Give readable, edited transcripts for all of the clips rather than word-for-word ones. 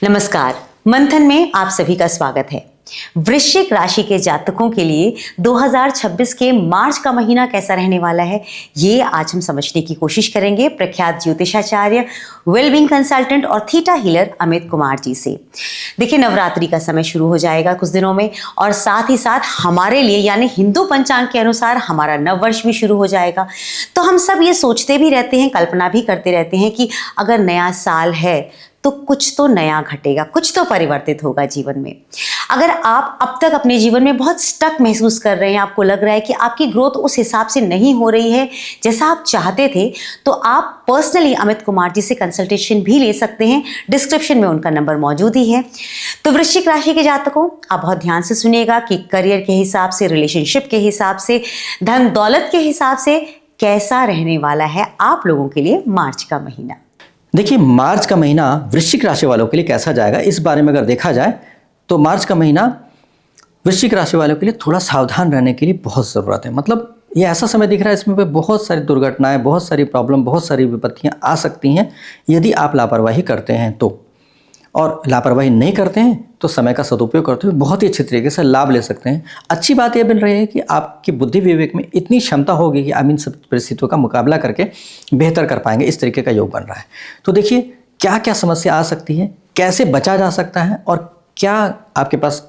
नमस्कार। मंथन में आप सभी का स्वागत है। वृश्चिक राशि के जातकों के लिए 2026 के मार्च का महीना कैसा रहने वाला है, ये आज हम समझने की कोशिश करेंगे प्रख्यात ज्योतिषाचार्य, वेलबींग कंसल्टेंट और थीटा हीलर अमित कुमार जी से। देखिए, नवरात्रि का समय शुरू हो जाएगा कुछ दिनों में और साथ ही साथ हमारे लिए यानी हिंदू पंचांग के अनुसार हमारा नववर्ष भी शुरू हो जाएगा। तो हम सब ये सोचते भी रहते हैं, कल्पना भी करते रहते हैं कि अगर नया साल है तो कुछ तो नया घटेगा, कुछ तो परिवर्तित होगा जीवन में। अगर आप अब तक अपने जीवन में बहुत स्टक महसूस कर रहे हैं, आपको लग रहा है कि आपकी ग्रोथ उस हिसाब से नहीं हो रही है जैसा आप चाहते थे, तो आप पर्सनली अमित कुमार जी से कंसल्टेशन भी ले सकते हैं। डिस्क्रिप्शन में उनका नंबर मौजूद ही है। तो वृश्चिक राशि के जातकों, आप बहुत ध्यान से सुनिएगा कि करियर के हिसाब से, रिलेशनशिप के हिसाब से, धन दौलत के हिसाब से कैसा रहने वाला है आप लोगों के लिए मार्च का महीना। देखिए, मार्च का महीना वृश्चिक राशि वालों के लिए कैसा जाएगा, इस बारे में अगर देखा जाए तो मार्च का महीना वृश्चिक राशि वालों के लिए थोड़ा सावधान रहने के लिए बहुत ज़रूरत है। मतलब ये ऐसा समय दिख रहा है इसमें पे बहुत सारी दुर्घटनाएं, बहुत सारी प्रॉब्लम, बहुत सारी विपत्तियां आ सकती हैं यदि आप लापरवाही करते हैं तो। और लापरवाही नहीं करते हैं तो समय का सदुपयोग करते हुए बहुत ही अच्छे तरीके से लाभ ले सकते हैं। अच्छी बात यह बन रही है कि आपकी बुद्धि विवेक में इतनी क्षमता होगी कि आप इन सब परिस्थितियों का मुकाबला करके बेहतर कर पाएंगे। इस तरीके का योग बन रहा है। तो देखिए, क्या क्या समस्या आ सकती है, कैसे बचा जा सकता है और क्या आपके पास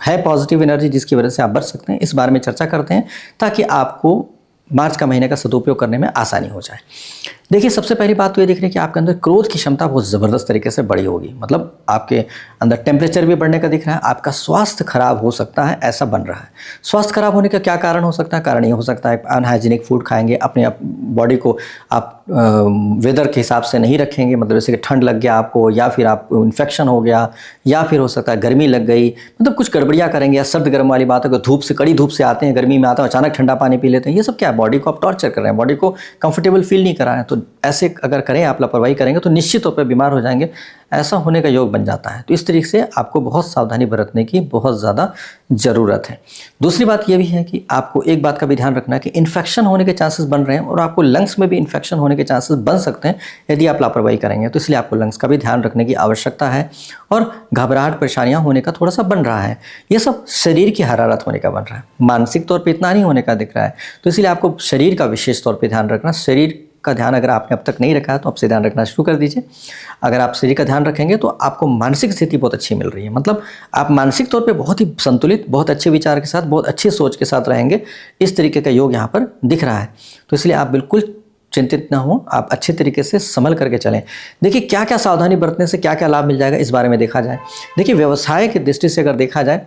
है पॉजिटिव एनर्जी जिसकी वजह से आप बच सकते हैं, इस बारे में चर्चा करते हैं ताकि आपको मार्च का महीने का सदुपयोग करने में आसानी हो जाए। देखिए, सबसे पहली बात तो ये दिख रही है कि आपके अंदर क्रोध की क्षमता बहुत ज़बरदस्त तरीके से बड़ी होगी। मतलब आपके अंदर टेम्परेचर भी बढ़ने का दिख रहा है, आपका स्वास्थ्य खराब हो सकता है, ऐसा बन रहा है। स्वास्थ्य खराब होने का क्या कारण हो सकता है? कारण ये हो सकता है अनहाइजीनिक फूड खाएंगे, अपने बॉडी को आप वेदर के हिसाब से नहीं रखेंगे। मतलब जैसे कि ठंड लग गया आपको, या फिर आपको इन्फेक्शन हो गया, या फिर हो सकता है गर्मी लग गई। मतलब कुछ गड़बड़ियाँ करेंगे, या सर्द गर्म वाली बात है, धूप से, कड़ी धूप से आते हैं, गर्मी में आते हैं, अचानक ठंडा पानी पी लेते हैं। ये सब क्या है? बॉडी को आप टॉर्चर कर रहे हैं, बॉडी को कंफर्टेबल फील नहीं करा रहे हैं। तो ऐसे अगर करें, आप लापरवाही करेंगे तो निश्चित तौर पर बीमार हो जाएंगे। ऐसा होने का योग बन जाता है। तो इस तरीके से आपको बहुत सावधानी बरतने की बहुत ज़्यादा ज़रूरत है। दूसरी बात यह भी है कि आपको एक बात का भी ध्यान रखना है कि इन्फेक्शन होने के चांसेस बन रहे हैं और आपको लंग्स में भी इन्फेक्शन होने के चांसेस बन सकते हैं यदि आप लापरवाही करेंगे। तो इसलिए आपको लंग्स का भी ध्यान रखने की आवश्यकता है। और घबराहट, परेशानियां होने का थोड़ा सा बन रहा है। ये सब शरीर की हरारत होने का बन रहा है, मानसिक तौर पर इतना नहीं होने का दिख रहा है। तो इसलिए आपको शरीर का विशेष तौर पर ध्यान रखना। शरीर का ध्यान अगर आपने अब तक नहीं रखा है तो अब से ध्यान रखना शुरू कर दीजिए। अगर आप शरीर का ध्यान रखेंगे तो आपको मानसिक स्थिति बहुत अच्छी मिल रही है। मतलब आप मानसिक तौर पे बहुत ही संतुलित, बहुत अच्छे विचार के साथ, बहुत अच्छी सोच के साथ रहेंगे। इस तरीके का योग यहाँ पर दिख रहा है। तो इसलिए आप बिल्कुल चिंतित ना हो, आप अच्छे तरीके से संभल करके चलें। देखिए, क्या क्या सावधानी बरतने से क्या क्या लाभ मिल जाएगा, इस बारे में देखा जाए। देखिए, व्यवसाय की दृष्टि से अगर देखा जाए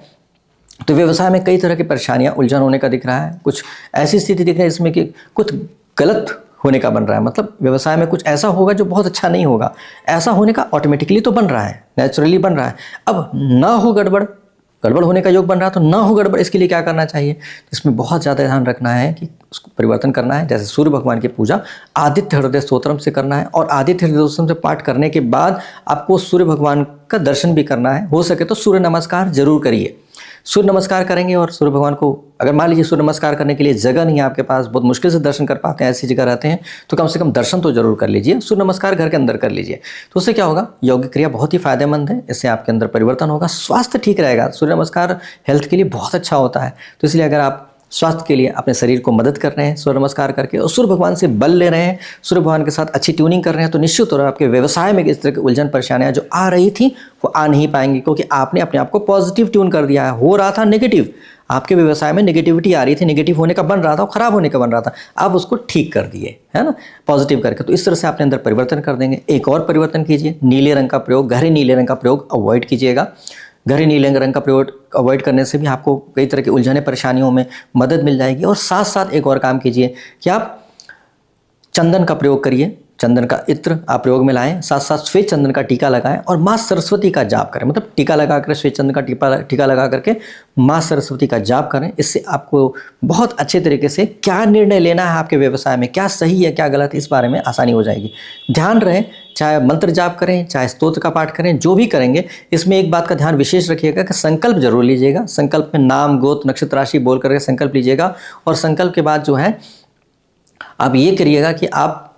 तो व्यवसाय में कई तरह की परेशानियाँ, उलझन होने का दिख रहा है। कुछ ऐसी स्थिति दिख रही है इसमें कि कुछ गलत होने का बन रहा है। मतलब व्यवसाय में कुछ ऐसा होगा जो बहुत अच्छा नहीं होगा। ऐसा होने का ऑटोमेटिकली तो बन रहा है, नेचुरली बन रहा है। अब ना हो गड़बड़, गड़बड़ होने का योग बन रहा है तो ना हो गड़बड़, इसके लिए क्या करना चाहिए? इसमें बहुत ज़्यादा ध्यान रखना है कि उसको परिवर्तन करना है। जैसे सूर्य भगवान की पूजा आदित्य हृदय स्तोत्रम से करना है, और आदित्य हृदय स्तोत्रम से पाठ करने के बाद आपको सूर्य भगवान का दर्शन भी करना है। हो सके तो सूर्य नमस्कार जरूर करिए। सूर्य नमस्कार करेंगे और सूर्य भगवान को, अगर मान लीजिए सूर्य नमस्कार करने के लिए जगह नहीं है आपके पास, बहुत मुश्किल से दर्शन कर पाते हैं, ऐसी जगह रहते हैं, तो कम से कम दर्शन तो जरूर कर लीजिए। सूर्य नमस्कार घर के अंदर कर लीजिए। तो उससे क्या होगा? योग क्रिया बहुत ही फायदेमंद है। इससे आपके अंदर परिवर्तन होगा, स्वास्थ्य ठीक रहेगा। सूर्य नमस्कार हेल्थ के लिए बहुत अच्छा होता है। तो इसलिए अगर आप स्वास्थ्य के लिए अपने शरीर को मदद कर रहे हैं सूर्य नमस्कार करके, और सूर्य भगवान से बल ले रहे हैं, सूर्य भगवान के साथ अच्छी ट्यूनिंग कर रहे हैं, तो निश्चित तौर पर आपके व्यवसाय में इस तरह की उलझन परेशानियां जो आ रही थी वो आ नहीं पाएंगी, क्योंकि आपने अपने आप को पॉजिटिव ट्यून कर दिया है। हो रहा था नेगेटिव, आपके व्यवसाय में नेगेटिविटी आ रही थी, नेगेटिव होने का बन रहा था, खराब होने का बन रहा था, आप उसको ठीक कर दिए, है ना, पॉजिटिव करके। तो इस तरह से अपने अंदर परिवर्तन कर देंगे। एक और परिवर्तन कीजिए, नीले रंग का प्रयोग, गहरे नीले रंग का प्रयोग अवॉइड कीजिएगा। गहरे नीले रंग का प्रयोग अवॉइड करने से भी आपको कई तरह की उलझने, परेशानियों में मदद मिल जाएगी। और साथ साथ एक और काम कीजिए कि आप चंदन का प्रयोग करिए। चंदन का इत्र आप प्रयोग में लाएं, साथ साथ श्वेत चंदन का टीका लगाएं और माँ सरस्वती का जाप करें। मतलब टीका लगा कर, श्वेत चंदन का टीका लगा करके माँ सरस्वती का जाप करें। इससे आपको बहुत अच्छे तरीके से क्या निर्णय लेना है आपके व्यवसाय में, क्या सही है क्या गलत है, इस बारे में आसानी हो जाएगी। ध्यान रहे, चाहे मंत्र जाप करें, चाहे स्तोत्र का पाठ करें, जो भी करेंगे, इसमें एक बात का ध्यान विशेष रखिएगा कि संकल्प जरूर लीजिएगा। संकल्प में नाम, गोत्र, नक्षत्र राशि बोल करके संकल्प लीजिएगा। और संकल्प के बाद जो है आप ये करिएगा कि आप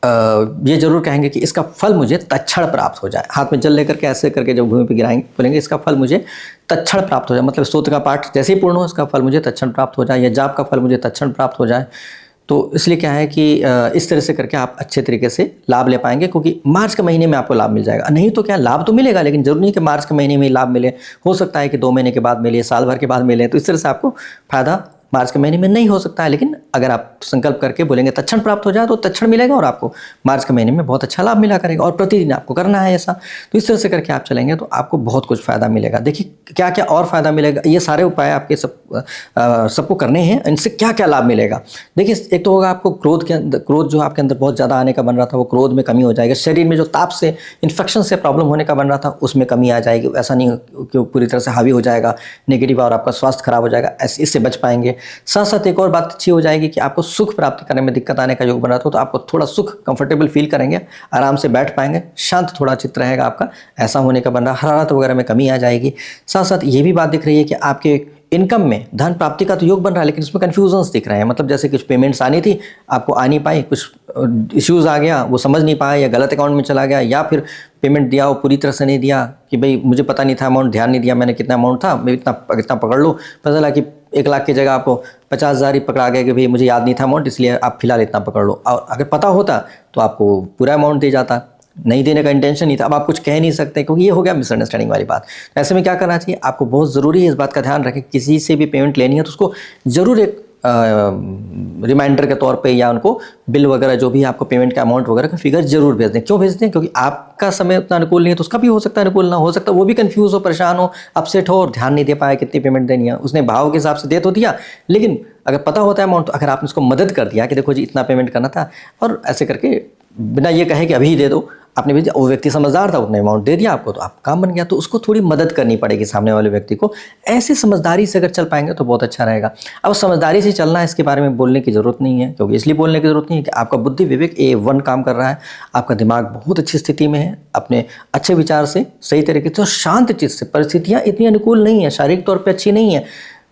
ये जरूर कहेंगे कि इसका फल मुझे तत्क्षण प्राप्त हो जाए। हाथ में जल लेकर के ऐसे करके जब भूमि पे गिराएंगे, बोलेंगे इसका फल मुझे तत्क्षण प्राप्त हो जाए, मतलब स्तोत्र का पाठ जैसे ही पूर्ण हो इसका फल मुझे तत्क्षण प्राप्त हो जाए, या जाप का फल मुझे तत्क्षण प्राप्त हो जाए। तो इसलिए क्या है कि इस तरह से करके आप अच्छे तरीके से लाभ ले पाएंगे, क्योंकि मार्च के महीने में आपको लाभ मिल जाएगा। नहीं तो क्या, लाभ तो मिलेगा लेकिन जरूरी नहीं कि मार्च के महीने में ही लाभ मिले, हो सकता है कि 2 महीने के बाद मिले, साल भर के बाद मिले। तो इस तरह से आपको फायदा मार्च के महीने में नहीं हो सकता है, लेकिन अगर आप संकल्प करके बोलेंगे तत्क्षण प्राप्त हो जाए तो तत्क्षण मिलेगा और आपको मार्च के महीने में बहुत अच्छा लाभ मिला करेगा, और प्रतिदिन आपको करना है ऐसा। तो इस तरह से करके आप चलेंगे तो आपको बहुत कुछ फायदा मिलेगा। देखिए क्या क्या और फायदा मिलेगा, ये सारे उपाय आपके सबको करने हैं। इनसे क्या क्या लाभ मिलेगा, देखिए एक तो होगा आपको क्रोध जो आपके अंदर बहुत ज़्यादा आने का बन रहा था वो क्रोध में कमी हो जाएगी। शरीर में जो ताप से, इन्फेक्शन से प्रॉब्लम होने का बन रहा था उसमें कमी आ जाएगी। ऐसा नहीं कि पूरी तरह से हावी हो जाएगा नेगेटिव और आपका स्वास्थ्य खराब हो जाएगा, इससे बच पाएंगे। साथ साथ एक और बात अच्छी हो जाएगी कि आपको सुख प्राप्त करने में दिक्कत आने का योग बना, तो आपको थोड़ा सुख कंफर्टेबल फील करेंगे, आराम से बैठ पाएंगे, शांत थोड़ा चित्त रहेगा आपका, ऐसा होने का बन रहा। हरारत वगैरह में कमी आ जाएगी। साथ साथ ये भी बात दिख रही है कि आपके इनकम में धन प्राप्ति का तो योग बन रहा है, लेकिन इसमें कन्फ्यूजन्स दिख रहे हैं। मतलब जैसे कुछ पेमेंट्स आनी थी आपको आ नहीं पाई, कुछ इश्यूज आ गया, वो समझ नहीं पाया, या गलत अकाउंट में चला गया, या फिर पेमेंट दिया वो पूरी तरह से नहीं दिया कि भाई मुझे पता नहीं था, अमाउंट ध्यान नहीं दिया मैंने, कितना अमाउंट था मैं इतना पकड़ लो, पता चला कि 1 लाख की जगह आपको 50,000 ही पकड़ा गया कि भाई मुझे याद नहीं था अमाउंट, इसलिए आप फिलहाल इतना पकड़ लो। और अगर पता होता तो आपको पूरा अमाउंट दे जाता, नहीं देने का इंटेंशन नहीं था। अब आप कुछ कह नहीं सकते क्योंकि ये हो गया मिसअंडरस्टैंडिंग वाली बात। तो ऐसे में क्या करना चाहिए, आपको बहुत ज़रूरी है इस बात का ध्यान रखें, किसी से भी पेमेंट लेनी है तो उसको ज़रूर एक रिमाइंडर के तौर पे या उनको बिल वगैरह जो भी आपको पेमेंट का अमाउंट वगैरह का फिगर जरूर भेज दें। क्यों भेज दें, क्योंकि आपका समय उतना अनुकूल नहीं है तो उसका भी हो सकता है अनुकूल ना हो सकता, वो भी कंफ्यूज हो, परेशान हो, अपसेट हो और ध्यान नहीं दे पाया कितनी पेमेंट देनी है। उसने भाव के हिसाब से दे तो दिया, लेकिन अगर पता होता है अमाउंट, तो अगर आपने उसको मदद कर दिया कि देखो जी इतना पेमेंट करना था, और ऐसे करके बिना ये कहे कि अभी ही दे दो, आपने भेजा, वो व्यक्ति समझदार था, उतना अमाउंट दे दिया आपको, तो आप काम बन गया। तो उसको थोड़ी मदद करनी पड़ेगी सामने वाले व्यक्ति को। ऐसे समझदारी से अगर चल पाएंगे तो बहुत अच्छा रहेगा। अब समझदारी से चलना है, इसके बारे में बोलने की ज़रूरत नहीं है, क्योंकि इसलिए बोलने की ज़रूरत नहीं है कि आपका बुद्धि विवेक A1 काम कर रहा है, आपका दिमाग बहुत अच्छी स्थिति में है, अपने अच्छे विचार से सही तरीके से शांत चित्त से, परिस्थितियाँ इतनी अनुकूल नहीं है, शारीरिक तौर पर अच्छी नहीं है,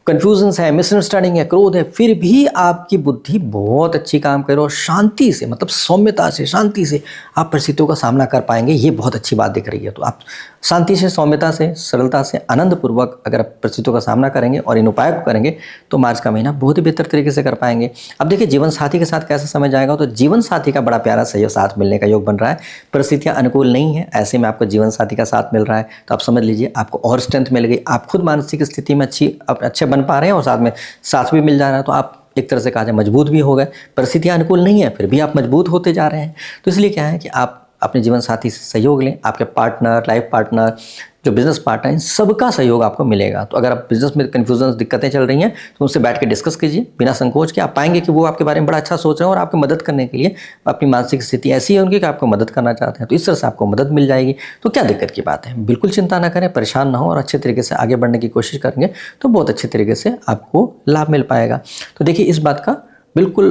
कन्फ्यूजन्स है, मिसअंडरस्टैंडिंग है, क्रोध है, फिर भी आपकी बुद्धि बहुत अच्छी काम करे और शांति से, मतलब सौम्यता से, शांति से आप परिस्थितियों का सामना कर पाएंगे। ये बहुत अच्छी बात दिख रही है। तो आप शांति से, सौम्यता से, सरलता से, आनंदपूर्वक अगर आप परिस्थितियों का सामना करेंगे और इन उपायों को करेंगे तो मार्च का महीना बहुत ही बेहतर तरीके से कर पाएंगे। अब देखिए जीवन साथी के साथ कैसा समय जाएगा, तो जीवन साथी का बड़ा प्यारा सहयोग साथ मिलने का योग बन रहा है। परिस्थितियाँ अनुकूल नहीं है, ऐसे में आपको जीवन साथी का साथ मिल रहा है, तो आप समझ लीजिए आपको और स्ट्रेंथ मिल गई, आप खुद मानसिक स्थिति में अच्छे बन पा रहे हैं और साथ में साथ भी मिल जा रहा है, तो आप एक तरह से कहा जाए मजबूत भी हो गए। परिस्थितियाँ अनुकूल नहीं है फिर भी आप मजबूत होते जा रहे हैं। तो इसलिए क्या है कि आप अपने जीवन साथी से सहयोग लें, आपके पार्टनर, लाइफ पार्टनर, जो बिजनेस पार्टनर हैं, सबका सहयोग आपको मिलेगा। तो अगर आप बिजनेस में कन्फ्यूजन, दिक्कतें चल रही हैं तो उनसे बैठ के डिस्कस कीजिए बिना संकोच के। आप पाएंगे कि वो आपके बारे में बड़ा अच्छा सोच रहे हैं और आपकी मदद करने के लिए, अपनी मानसिक स्थिति ऐसी है उनकी कि आपको मदद करना चाहते हैं, तो इस तरह से आपको मदद मिल जाएगी। तो क्या दिक्कत की बात है, बिल्कुल चिंता ना करें, परेशान ना हो और अच्छे तरीके से आगे बढ़ने की कोशिश करेंगे तो बहुत अच्छे तरीके से आपको लाभ मिल पाएगा। तो देखिए इस बात का बिल्कुल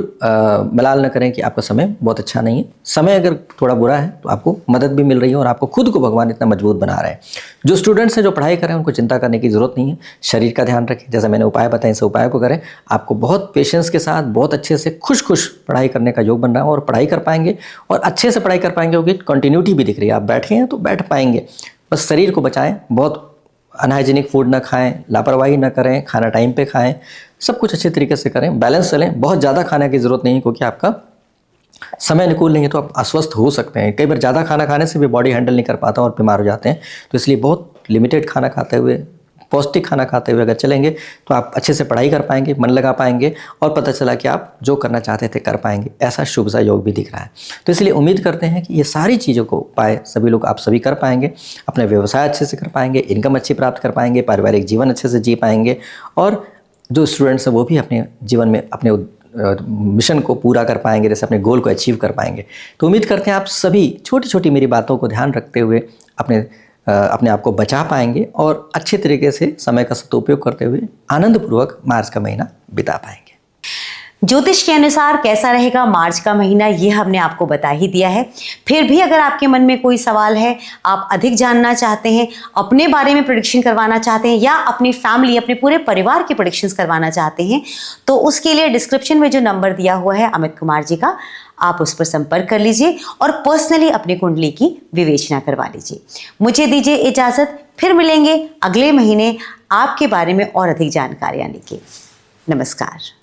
मलाल न करें कि आपका समय बहुत अच्छा नहीं है। समय अगर थोड़ा बुरा है तो आपको मदद भी मिल रही है और आपको खुद को भगवान इतना मजबूत बना रहे हैं। जो स्टूडेंट्स हैं, जो पढ़ाई कर रहे हैं, उनको चिंता करने की ज़रूरत नहीं है। शरीर का ध्यान रखें, जैसा मैंने उपाय बताए इस उपाय को करें, आपको बहुत पेशेंस के साथ बहुत अच्छे से खुश पढ़ाई करने का योग बन रहा है और पढ़ाई कर पाएंगे और अच्छे से पढ़ाई कर पाएंगे। क्योंकि कंटिन्यूटी भी दिख रही है, आप बैठे हैं तो बैठ पाएंगे। बस शरीर को बचाएं, बहुत अनहाइजीनिक फूड ना खाएं, लापरवाही ना करें, खाना टाइम पे खाएं, सब कुछ अच्छे तरीके से करें, बैलेंस चलें। बहुत ज़्यादा खाने की ज़रूरत नहीं है क्योंकि आपका समय अनुकूल नहीं है तो आप अस्वस्थ हो सकते हैं। कई बार ज़्यादा खाना खाने से भी बॉडी हैंडल नहीं कर पाता और बीमार हो जाते हैं। तो इसलिए बहुत लिमिटेड खाना खाते हुए, पौष्टिक खाना खाते हुए अगर चलेंगे तो आप अच्छे से पढ़ाई कर पाएंगे, मन लगा पाएंगे और पता चला कि आप जो करना चाहते थे कर पाएंगे। ऐसा शुभ सा योग भी दिख रहा है। तो इसलिए उम्मीद करते हैं कि ये सारी चीज़ों को उपाय सभी लोग आप सभी कर पाएंगे, अपने व्यवसाय अच्छे से कर पाएंगे, इनकम अच्छी प्राप्त कर पाएंगे, पारिवारिक जीवन अच्छे से जी पाएंगे और जो स्टूडेंट्स हैं वो भी अपने जीवन में अपने मिशन को पूरा कर पाएंगे, जैसे अपने गोल को अचीव कर पाएंगे। तो उम्मीद करते हैं आप सभी छोटी छोटी मेरी बातों को ध्यान रखते हुए अपने आप को बचा पाएंगे और अच्छे तरीके से समय का सदुपयोग करते हुए आनंदपूर्वक मार्च का महीना बिता पाएंगे। ज्योतिष के अनुसार कैसा रहेगा मार्च का महीना, ये हमने आपको बता ही दिया है। फिर भी अगर आपके मन में कोई सवाल है, आप अधिक जानना चाहते हैं, अपने बारे में प्रेडिक्शन करवाना चाहते हैं या अपनी फैमिली, अपने पूरे परिवार की प्रेडिक्शंस करवाना चाहते हैं, तो उसके लिए डिस्क्रिप्शन में जो नंबर दिया हुआ है अमित कुमार जी का, आप उस पर संपर्क कर लीजिए और पर्सनली अपनी कुंडली की विवेचना करवा लीजिए। मुझे दीजिए इजाजत, फिर मिलेंगे अगले महीने आपके बारे में और अधिक जानकारियां लेके। नमस्कार।